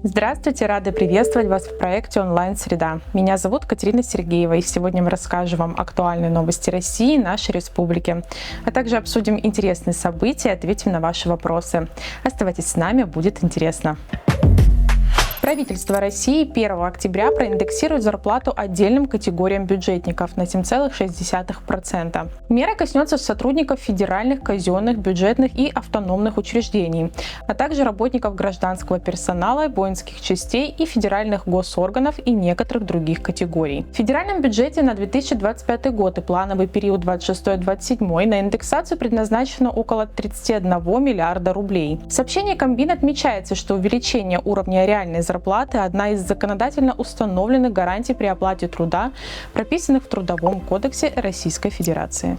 Здравствуйте, рады приветствовать вас в проекте «Онлайн-среда». Меня зовут Катерина Сергеева, и сегодня мы расскажем вам актуальные новости России и нашей республики, а также обсудим интересные события и ответим на ваши вопросы. Оставайтесь с нами, будет интересно. Правительство России 1 октября проиндексирует зарплату отдельным категориям бюджетников на 7,6%. Мера коснется сотрудников федеральных, казенных, бюджетных и автономных учреждений, а также работников гражданского персонала, воинских частей и федеральных госорганов и некоторых других категорий. В федеральном бюджете на 2025 год и плановый период 26-27 на индексацию предназначено около 31 миллиарда рублей. В сообщении Кабмина отмечается, что увеличение уровня реальной зарплаты – одна из законодательно установленных гарантий при оплате труда, прописанных в Трудовом кодексе Российской Федерации.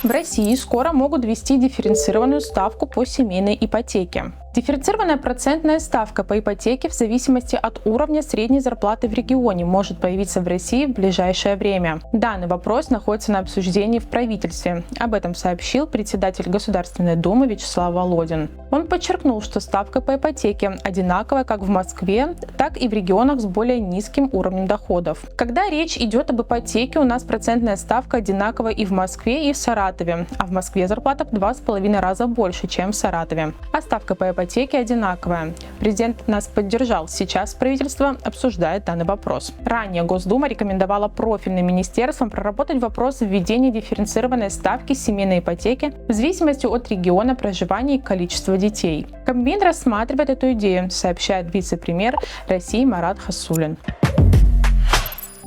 В России скоро могут ввести дифференцированную ставку по семейной ипотеке. Дифференцированная процентная ставка по ипотеке в зависимости от уровня средней зарплаты в регионе может появиться в России в ближайшее время. Данный вопрос находится на обсуждении в правительстве. Об этом сообщил председатель Государственной Думы Вячеслав Володин. Он подчеркнул, что ставка по ипотеке одинаковая как в Москве, так и в регионах с более низким уровнем доходов. Когда речь идет об ипотеке, у нас процентная ставка одинакова и в Москве, и в Саратове, а в Москве зарплата в 2,5 раза больше, чем в Саратове. А ставка по ипотеке одинаковая. Президент нас поддержал. Сейчас правительство обсуждает данный вопрос. Ранее Госдума рекомендовала профильным министерствам проработать вопрос введения дифференцированной ставки семейной ипотеки в зависимости от региона проживания и количества детей. Кабмин рассматривает эту идею, сообщает вице-премьер России Марат Хасулин.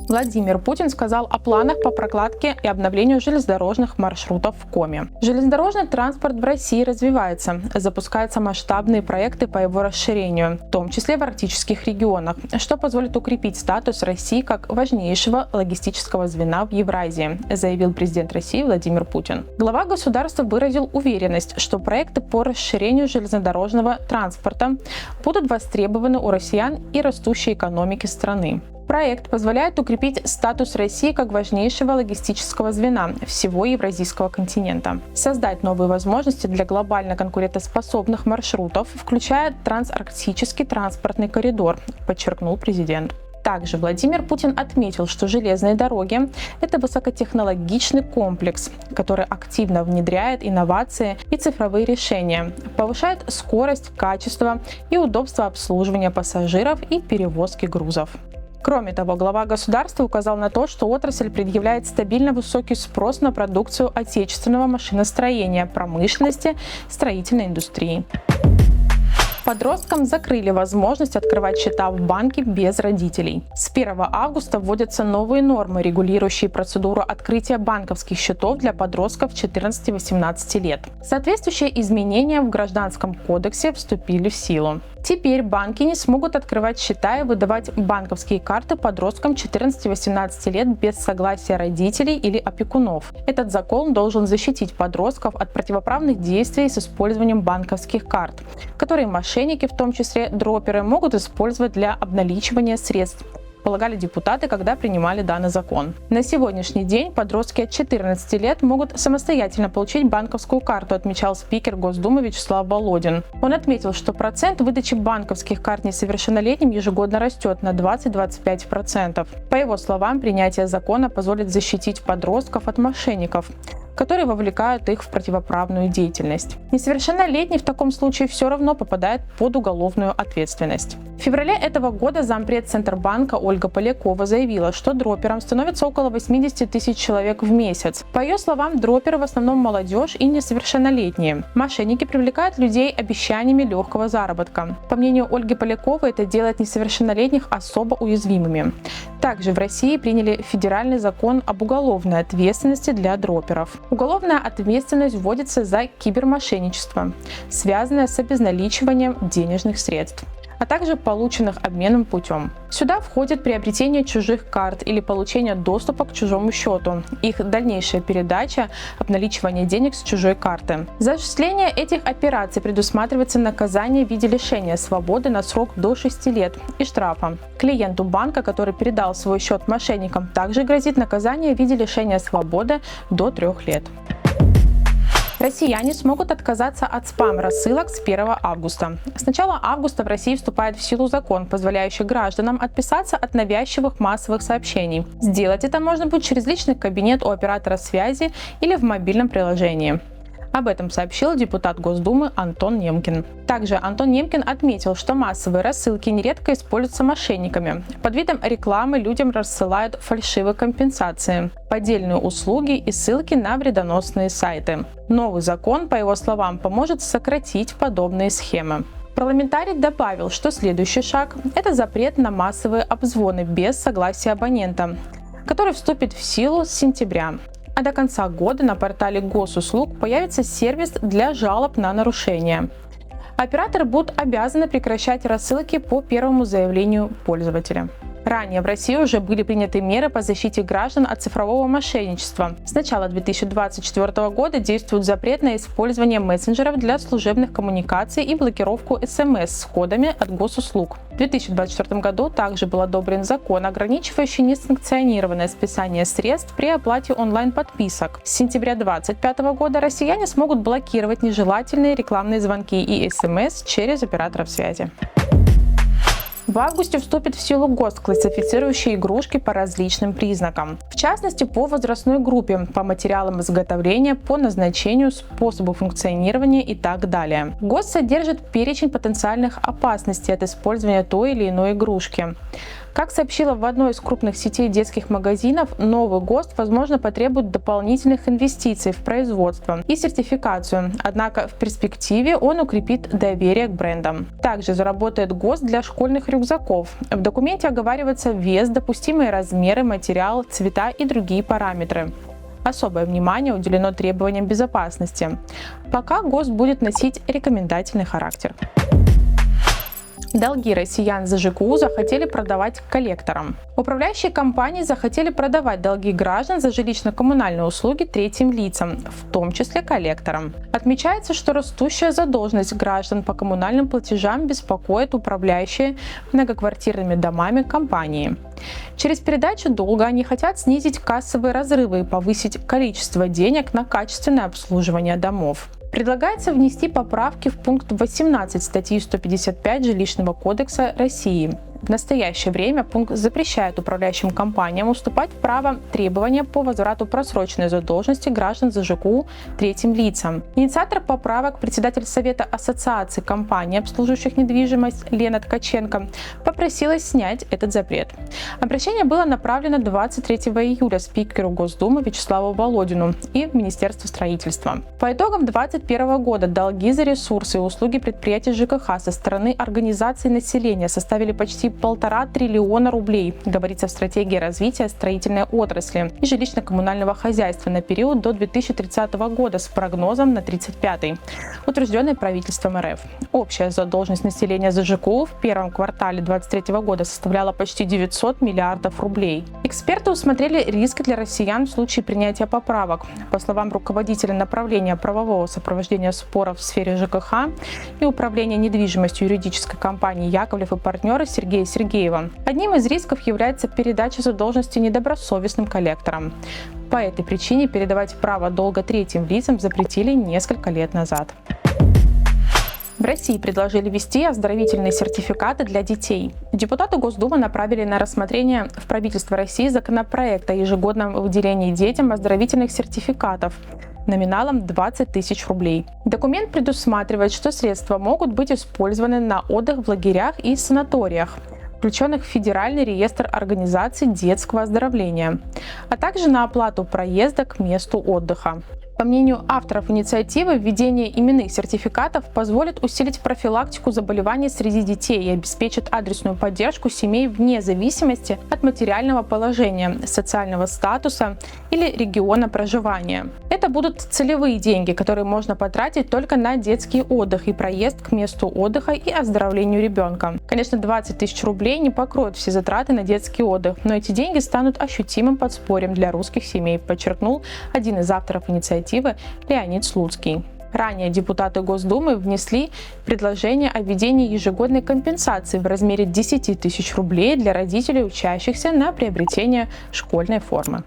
Владимир Путин сказал о планах по прокладке и обновлению железнодорожных маршрутов в Коми. Железнодорожный транспорт в России развивается. Запускаются масштабные проекты по его расширению, в том числе в арктических регионах, что позволит укрепить статус России как важнейшего логистического звена в Евразии, заявил президент России Владимир Путин. Глава государства выразил уверенность, что проекты по расширению железнодорожного транспорта будут востребованы у россиян и растущей экономики страны. Проект позволяет укрепить статус России как важнейшего логистического звена всего Евразийского континента, создать новые возможности для глобально конкурентоспособных маршрутов, включая трансарктический транспортный коридор, подчеркнул президент. Также Владимир Путин отметил, что железные дороги – это высокотехнологичный комплекс, который активно внедряет инновации и цифровые решения, повышает скорость, качество и удобство обслуживания пассажиров и перевозки грузов. Кроме того, глава государства указал на то, что отрасль предъявляет стабильно высокий спрос на продукцию отечественного машиностроения, промышленности, строительной индустрии. Подросткам закрыли возможность открывать счета в банке без родителей. С 1 августа вводятся новые нормы, регулирующие процедуру открытия банковских счетов для подростков 14-18 лет. Соответствующие изменения в Гражданском кодексе вступили в силу. Теперь банки не смогут открывать счета и выдавать банковские карты подросткам 14-18 лет без согласия родителей или опекунов. Этот закон должен защитить подростков от противоправных действий с использованием банковских карт, которые мошенники, в том числе дроперы, могут использовать для обналичивания средств, полагали депутаты, когда принимали данный закон. На сегодняшний день подростки от 14 лет могут самостоятельно получить банковскую карту, отмечал спикер Госдумы Вячеслав Володин. Он отметил, что процент выдачи банковских карт несовершеннолетним ежегодно растет на 20-25%. По его словам, принятие закона позволит защитить подростков от мошенников, которые вовлекают их в противоправную деятельность. Несовершеннолетний в таком случае все равно попадает под уголовную ответственность. В феврале этого года зампред Центробанка Ольга Полякова заявила, что дропером становится около 80 тысяч человек в месяц. По ее словам, дроперы в основном молодежь и несовершеннолетние. Мошенники привлекают людей обещаниями легкого заработка. По мнению Ольги Поляковой, это делает несовершеннолетних особо уязвимыми. Также в России приняли федеральный закон об уголовной ответственности для дроперов. Уголовная ответственность вводится за кибермошенничество, связанное с обезналичиванием денежных средств, а также полученных обменным путем. Сюда входит приобретение чужих карт или получение доступа к чужому счету, их дальнейшая передача, обналичивание денег с чужой карты. За осуществление этих операций предусматривается наказание в виде лишения свободы на срок до 6 лет и штрафа. Клиенту банка, который передал свой счет мошенникам, также грозит наказание в виде лишения свободы до 3 лет. Россияне смогут отказаться от спам-рассылок с 1 августа. С начала августа в России вступает в силу закон, позволяющий гражданам отписаться от навязчивых массовых сообщений. Сделать это можно будет через личный кабинет у оператора связи или в мобильном приложении. Об этом сообщил депутат Госдумы Антон Немкин. Также Антон Немкин отметил, что массовые рассылки нередко используются мошенниками. Под видом рекламы людям рассылают фальшивые компенсации, поддельные услуги и ссылки на вредоносные сайты. Новый закон, по его словам, поможет сократить подобные схемы. Парламентарий добавил, что следующий шаг – это запрет на массовые обзвоны без согласия абонента, который вступит в силу с сентября. А до конца года на портале госуслуг появится сервис для жалоб на нарушения. Операторы будут обязаны прекращать рассылки по первому заявлению пользователя. Ранее в России уже были приняты меры по защите граждан от цифрового мошенничества. С начала 2024 года действует запрет на использование мессенджеров для служебных коммуникаций и блокировку СМС с кодами от госуслуг. В 2024 году также был одобрен закон, ограничивающий несанкционированное списание средств при оплате онлайн-подписок. С сентября 2025 года россияне смогут блокировать нежелательные рекламные звонки и СМС через операторов связи. В августе вступит в силу ГОСТ, классифицирующий игрушки по различным признакам. В частности, по возрастной группе, по материалам изготовления, по назначению, способу функционирования и так далее. ГОСТ содержит перечень потенциальных опасностей от использования той или иной игрушки. Как сообщила в одной из крупных сетей детских магазинов, новый ГОСТ, возможно, потребует дополнительных инвестиций в производство и сертификацию, однако в перспективе он укрепит доверие к брендам. Также заработает ГОСТ для школьных рюкзаков. В документе оговаривается вес, допустимые размеры, материал, цвета и другие параметры. Особое внимание уделено требованиям безопасности. Пока ГОСТ будет носить рекомендательный характер. Долги россиян за ЖКУ захотели продавать коллекторам. Управляющие компании захотели продавать долги граждан за жилищно-коммунальные услуги третьим лицам, в том числе коллекторам. Отмечается, что растущая задолженность граждан по коммунальным платежам беспокоит управляющие многоквартирными домами компании. Через передачу долга они хотят снизить кассовые разрывы и повысить количество денег на качественное обслуживание домов. Предлагается внести поправки в пункт 18 статьи 155 Жилищного кодекса России. В настоящее время пункт запрещает управляющим компаниям уступать право требования по возврату просроченной задолженности граждан за ЖКУ третьим лицам. Инициатор поправок, председатель Совета Ассоциации компаний, обслуживающих недвижимость Лена Ткаченко, попросила снять этот запрет. Обращение было направлено 23 июля спикеру Госдумы Вячеславу Володину и в Министерство строительства. По итогам 2021 года долги за ресурсы и услуги предприятий ЖКХ со стороны организаций населения составили почти 1,5 триллиона рублей, говорится в стратегии развития строительной отрасли и жилищно-коммунального хозяйства на период до 2030 года с прогнозом на 35-й, утвержденной правительством РФ. Общая задолженность населения за ЖКУ в первом квартале 2023 года составляла почти 900 миллиардов рублей. Эксперты усмотрели риски для россиян в случае принятия поправок. По словам руководителя направления правового сопровождения споров в сфере ЖКХ и управления недвижимостью юридической компании «Яковлев и партнеры» Сергея Сергеева, одним из рисков является передача задолженности недобросовестным коллекторам. По этой причине передавать право долга третьим лицам запретили несколько лет назад. В России предложили ввести оздоровительные сертификаты для детей. Депутаты Госдумы направили на рассмотрение в правительство России законопроект о ежегодном выделении детям оздоровительных сертификатов номиналом 20 тысяч рублей. Документ предусматривает, что средства могут быть использованы на отдых в лагерях и санаториях, включенных в Федеральный реестр организаций детского оздоровления, а также на оплату проезда к месту отдыха. По мнению авторов инициативы, введение именных сертификатов позволит усилить профилактику заболеваний среди детей и обеспечит адресную поддержку семей вне зависимости от материального положения, социального статуса или региона проживания. Это будут целевые деньги, которые можно потратить только на детский отдых и проезд к месту отдыха и оздоровлению ребенка. Конечно, 20 тысяч рублей не покроют все затраты на детский отдых, но эти деньги станут ощутимым подспорьем для русских семей, подчеркнул один из авторов инициативы Леонид Слуцкий. Ранее депутаты Госдумы внесли предложение о введении ежегодной компенсации в размере 10 тысяч рублей для родителей, учащихся на приобретение школьной формы.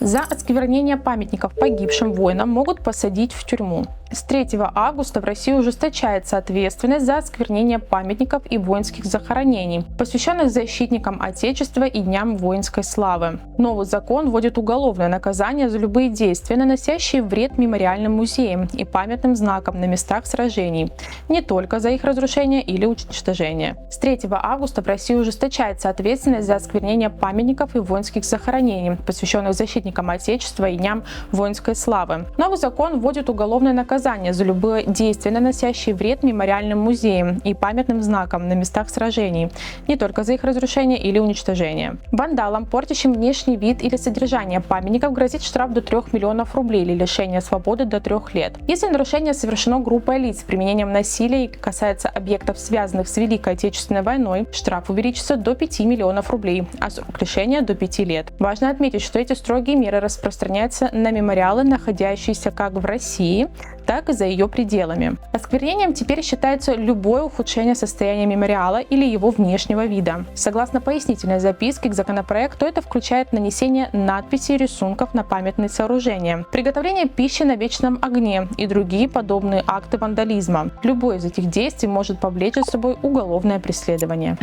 За осквернение памятников погибшим воинам могут посадить в тюрьму. С 3 августа в России ужесточается ответственность за осквернение памятников и воинских захоронений, посвященных защитникам Отечества и Дням воинской славы. Новый закон вводит уголовное наказание за любые действия, наносящие вред мемориальным музеям и памятным знакам на местах сражений, не только за их разрушение или уничтожение. С 3 августа в России ужесточается ответственность за осквернение памятников и воинских захоронений, посвященных защитникам Отечества и Дням воинской славы. Новый закон вводит уголовное наказание за любые действия, наносящие вред мемориальным музеям и памятным знакам на местах сражений, не только за их разрушение или уничтожение. Вандалам, портящим внешний вид или содержание памятников, грозит штраф до 3 миллионов рублей или лишение свободы до 3 лет. Если нарушение совершено группой лиц с применением насилия и касается объектов, связанных с Великой Отечественной войной, штраф увеличится до 5 миллионов рублей, а срок лишения до 5 лет. Важно отметить, что эти строгие меры распространяются на мемориалы, находящиеся как в России, так и за ее пределами. Осквернением теперь считается любое ухудшение состояния мемориала или его внешнего вида. Согласно пояснительной записке к законопроекту, это включает нанесение надписей и рисунков на памятные сооружения, приготовление пищи на вечном огне и другие подобные акты вандализма. Любое из этих действий может повлечь за собой уголовное преследование.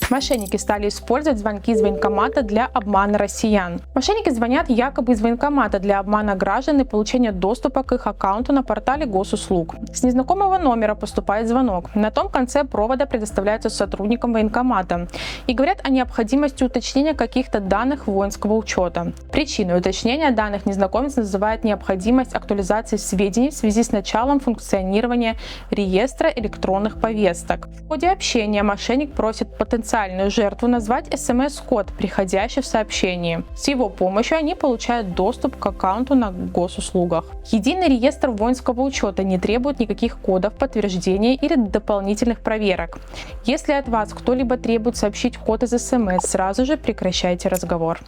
Мошенники стали использовать звонки из военкомата для обмана россиян. Мошенники звонят якобы из военкомата для обмана граждан и получения доступа к их аккаунту на портале госуслуг. С незнакомого номера поступает звонок. На том конце провода предоставляется сотрудникам военкомата и говорят о необходимости уточнения каких-то данных воинского учета. Причиной уточнения данных незнакомец называет необходимость актуализации сведений в связи с началом функционирования реестра электронных повесток. В ходе общения мошенник просит потенциальную жертву назвать СМС-код, приходящий в сообщении. С его помощью они получают доступ к аккаунту на госуслугах. Единый реестр воинского учета не требует никаких кодов подтверждения или дополнительных проверок. Если от вас кто-либо требует сообщить код из СМС, сразу же прекращайте разговор.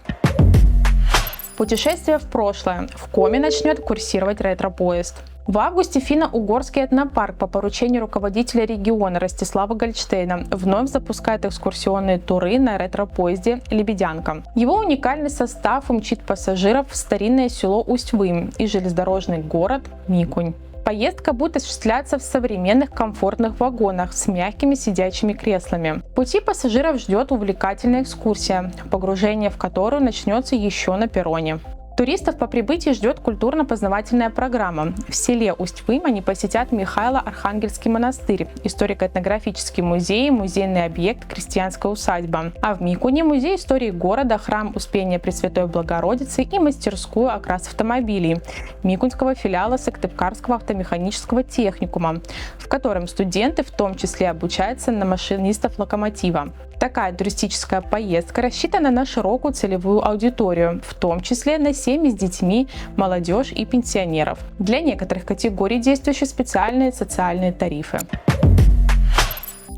Путешествие в прошлое. В Коми начнет курсировать ретро-поезд. В августе финно-угорский этнопарк по поручению руководителя региона Ростислава Гольдштейна вновь запускает экскурсионные туры на ретро-поезде «Лебедянка». Его уникальный состав умчит пассажиров в старинное село Усть-Вым и железнодорожный город Микунь. Поездка будет осуществляться в современных комфортных вагонах с мягкими сидячими креслами. В пути пассажиров ждет увлекательная экскурсия, погружение в которую начнется еще на перроне. Туристов по прибытии ждет культурно-познавательная программа. В селе Усть-Вым они посетят Михайло-Архангельский монастырь, историко-этнографический музей, музейный объект, крестьянская усадьба. А в Микуне музей истории города, храм Успения Пресвятой Богородицы и мастерскую окрас автомобилей Микунского филиала Сыктывкарского автомеханического техникума, в котором студенты в том числе обучаются на машинистов локомотива. Такая туристическая поездка рассчитана на широкую целевую аудиторию, в том числе на семьи с детьми, молодежь и пенсионеров. Для некоторых категорий действующие специальные социальные тарифы.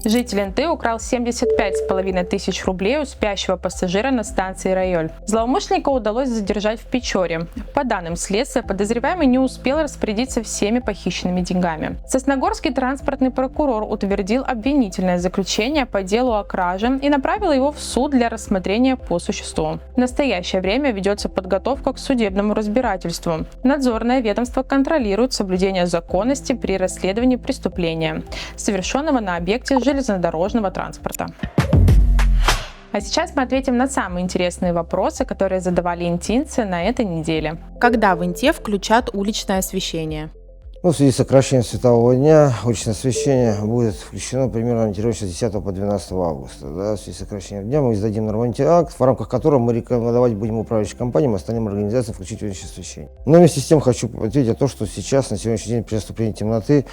Житель НТ украл 75,5 тысяч рублей у спящего пассажира на станции Райоль. Злоумышленника удалось задержать в Печоре. По данным следствия, подозреваемый не успел распорядиться всеми похищенными деньгами. Сосногорский транспортный прокурор утвердил обвинительное заключение по делу о краже и направил его в суд для рассмотрения по существу. В настоящее время ведется подготовка к судебному разбирательству. Надзорное ведомство контролирует соблюдение законности при расследовании преступления, совершенного на объекте железнодорожного транспорта. А сейчас мы ответим на самые интересные вопросы, которые задавали интинцы на этой неделе. Когда в Инте включат уличное освещение? В связи с сокращением светового дня уличное освещение будет включено примерно ориентировочно с 10 по 12 августа. В связи с сокращением дня мы издадим нормативный акт, в рамках которого мы рекомендовать будем управляющим компаниям и остальным организациям включить уличное освещение. Но вместе с тем хочу ответить то, что сейчас, на сегодняшний день, при наступлении темноты,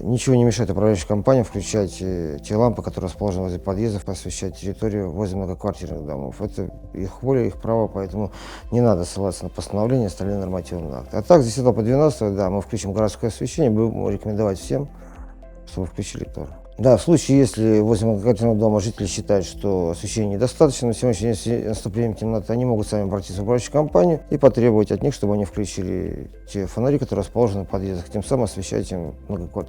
ничего не мешает управляющим компаниям включать те лампы, которые расположены возле подъездов, освещать территорию возле многоквартирных домов. Это их воля, их право, поэтому не надо ссылаться на постановление и остальные нормативные акты. А так, с 10 по 12, да, мы включим городское освещение, будем рекомендовать всем, чтобы включили тоже. Да, в случае, если возле многоквартирного дома жители считают, что освещения недостаточно, на сегодняшний день с наступлением темноты, они могут сами обратиться в управляющую компанию и потребовать от них, чтобы они включили те фонари, которые расположены в подъездах, тем самым освещать им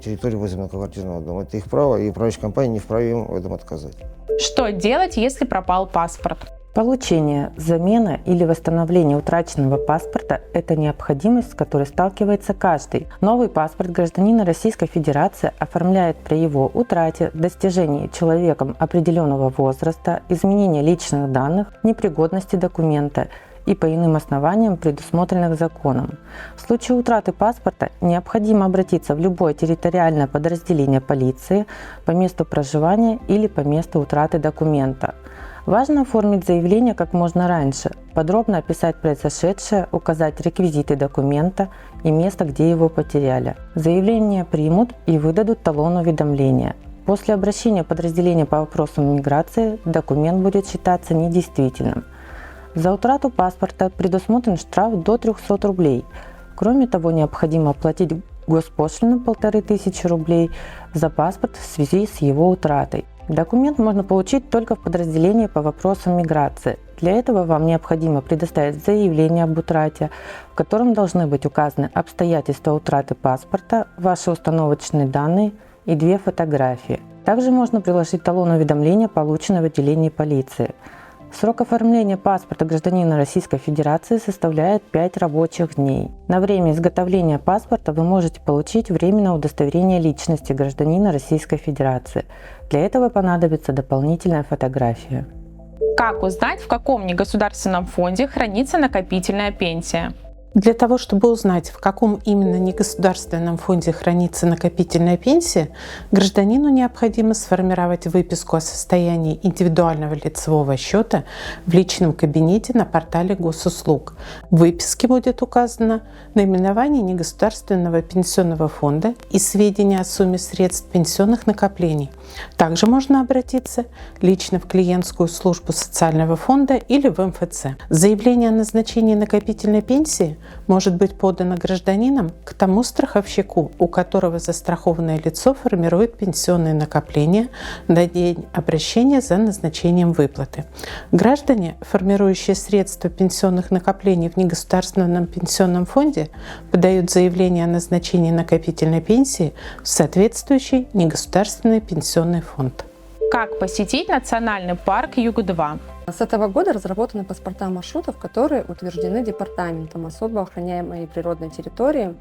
территорию возле многоквартирного дома. Это их право, и управляющая компания не вправе им в этом отказать. Что делать, если пропал паспорт? Получение, замена или восстановление утраченного паспорта – это необходимость, с которой сталкивается каждый. Новый паспорт гражданина Российской Федерации оформляет при его утрате, достижении человеком определенного возраста, изменении личных данных, непригодности документа и по иным основаниям, предусмотренных законом. В случае утраты паспорта необходимо обратиться в любое территориальное подразделение полиции по месту проживания или по месту утраты документа. Важно оформить заявление как можно раньше, подробно описать произошедшее, указать реквизиты документа и место, где его потеряли. Заявление примут и выдадут талон уведомления. После обращения подразделения по вопросам миграции документ будет считаться недействительным. За утрату паспорта предусмотрен штраф до 300 рублей. Кроме того, необходимо оплатить госпошлину 1500 рублей за паспорт в связи с его утратой. Документ можно получить только в подразделении по вопросам миграции. Для этого вам необходимо предоставить заявление об утрате, в котором должны быть указаны обстоятельства утраты паспорта, ваши установочные данные и 2 фотографии. Также можно приложить талон уведомления, полученный в отделении полиции. Срок оформления паспорта гражданина Российской Федерации составляет 5 рабочих дней. На время изготовления паспорта вы можете получить временное удостоверение личности гражданина Российской Федерации. Для этого понадобится дополнительная фотография. Как узнать, в каком негосударственном фонде хранится накопительная пенсия? Для того, чтобы узнать, в каком именно негосударственном фонде хранится накопительная пенсия, гражданину необходимо сформировать выписку о состоянии индивидуального лицевого счета в личном кабинете на портале госуслуг. В выписке будет указано наименование негосударственного пенсионного фонда и сведения о сумме средств пенсионных накоплений. Также можно обратиться лично в клиентскую службу социального фонда или в МФЦ. Заявление о назначении накопительной пенсии может быть подано гражданином к тому страховщику, у которого застрахованное лицо формирует пенсионные накопления на день обращения за назначением выплаты. Граждане, формирующие средства пенсионных накоплений в негосударственном пенсионном фонде, подают заявление о назначении накопительной пенсии в соответствующий негосударственный пенсионный фонд. Как посетить национальный парк Юг-2? С этого года разработаны паспорта маршрутов, которые утверждены департаментом особо охраняемой природной территории.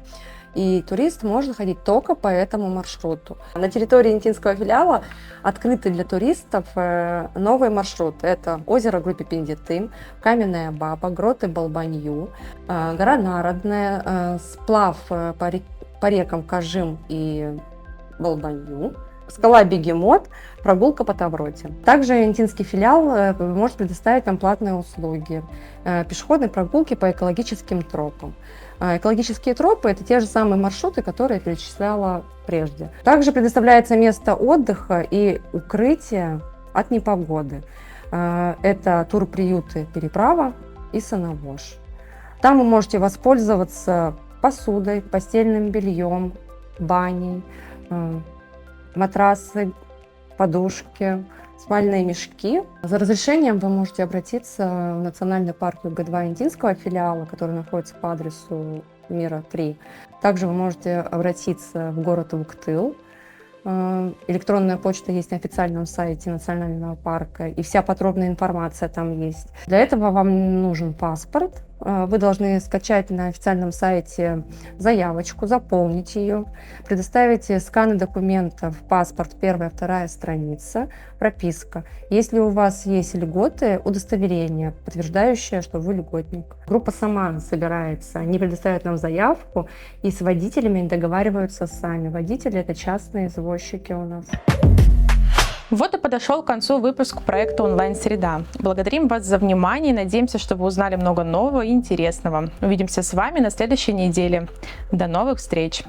И турист может ходить только по этому маршруту. На территории Интинского филиала открыты для туристов новые маршруты. Это озеро Группе-Пиндитым, Каменная Баба, гроты Балбанью, гора Народная, сплав по рекам Кажим и Балбанью, скала Бегемот, прогулка по Тавроте. Также Интинский филиал может предоставить вам платные услуги, пешеходные прогулки по экологическим тропам. Экологические тропы – это те же самые маршруты, которые я перечисляла прежде. Также предоставляется место отдыха и укрытия от непогоды. Это турприюты «Переправа» и «Санавож». Там вы можете воспользоваться посудой, постельным бельем, баней, матрасы, подушки, спальные мешки. За разрешением вы можете обратиться в Национальный парк Юг-2 Интинского филиала, который находится по адресу Мира 3. Также вы можете обратиться в город Уктыл. Электронная почта есть на официальном сайте Национального парка, и вся подробная информация там есть. Для этого вам нужен паспорт. Вы должны скачать на официальном сайте заявочку, заполнить ее, предоставить сканы документов, паспорт, 1-2 страница, прописка. Если у вас есть льготы, удостоверение, подтверждающее, что вы льготник. Группа сама собирается, они предоставят нам заявку, и с водителями договариваются сами. Водители – это частные извозчики у нас. Вот и подошел к концу выпуск проекта «Онлайн-среда». Благодарим вас за внимание и надеемся, что вы узнали много нового и интересного. Увидимся с вами на следующей неделе. До новых встреч!